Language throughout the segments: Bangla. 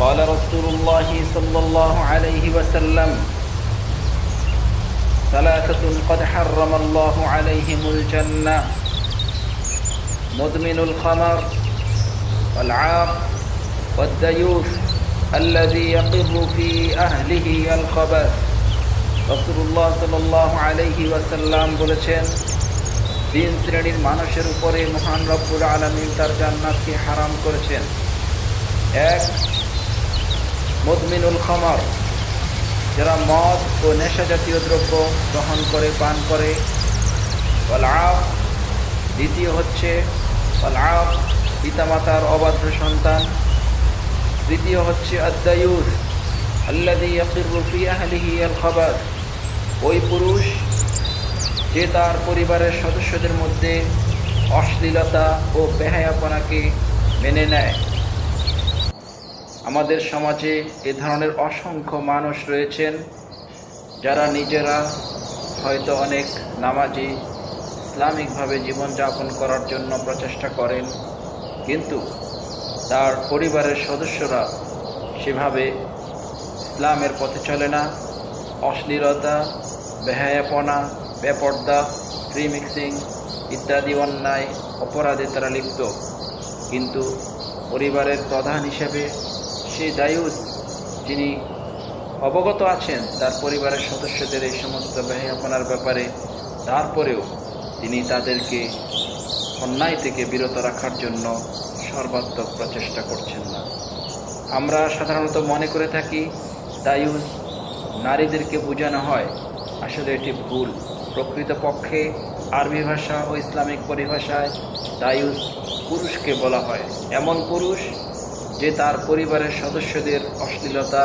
قال رسول الله صلى الله عليه وسلم ثلاثة قد حرم الله عليهم الجنة مدمن الخمر والعاق والديوث الذي يقر في أهله الخبث রাসূলুল্লাহ সাল্লাল্লাহু আলাইহি ওয়াসাল্লাম বলেছেন, তিন শ্রেণীর মানুষের উপরে মহান রব্বুল আলামিন তার জান্নাতকে হারাম করেছেন। এক, মুদমিনুল খামার, যারা মদ ও নেশা জাতীয় দ্রব্য গ্রহণ করে পান করে। ওয়াল আক, দ্বিতীয় হচ্ছে ওয়াল আক, পিতামাতার অবাধ্য সন্তান। তৃতীয় হচ্ছে আদ-দায়ুস আল্লাযী ইয়াকিরু ফি আহলিহি আল খাবাস, ওই পুরুষ যে তার পরিবারের সদস্যদের মধ্যে অশ্লীলতা ও বেহায়াপনাকে মেনে নেয়। আমাদের সমাজে এ ধরনের অসংখ্য মানুষ রয়েছেন যারা নিজেরা হয়তো অনেক নামাজি, ইসলামিকভাবে জীবনযাপন করার জন্য প্রচেষ্টা করেন, কিন্তু তার পরিবারের সদস্যরা সেভাবে ইসলামের পথে চলে না। অশ্লীলতা, বেহায়াপনা, বেপর্দা, ফ্রি মিক্সিং ইত্যাদি অন্যায় অপরাধে তারা লিপ্ত। কিন্তু পরিবারের প্রধান হিসেবে সেই দায়ুস, যিনি অবগত আছেন তার পরিবারের সদস্যদের এই সমস্ত বেহায়াপনার ব্যাপারে, তারপরেও তিনি তাদেরকে অন্যায় থেকে বিরত রাখার জন্য সর্বাত্মক প্রচেষ্টা করছেন না। আমরা সাধারণত মনে করে থাকি দায়ুস নারীদেরকে বোঝানো হয়, আসলে এটি ভুল। প্রকৃতপক্ষে আরবি ভাষা ও ইসলামিক পরিভাষায় দায়ুস পুরুষকে বলা হয়, এমন পুরুষ যে তার পরিবারের সদস্যদের অশ্লীলতা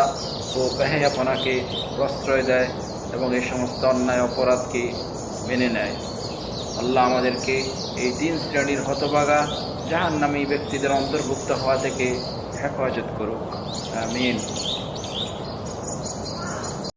ও বেহায়াপনাকে প্রশ্রয় দেয় এবং এই সমস্ত অন্যায় অপরাধকে মেনে নেয়। আল্লাহ আমাদেরকে এই তিন শ্রেণীর হতভাগা জাহান্নামী ব্যক্তিদের অন্তর্ভুক্ত হওয়া থেকে হেফাজত করুক। আমিন।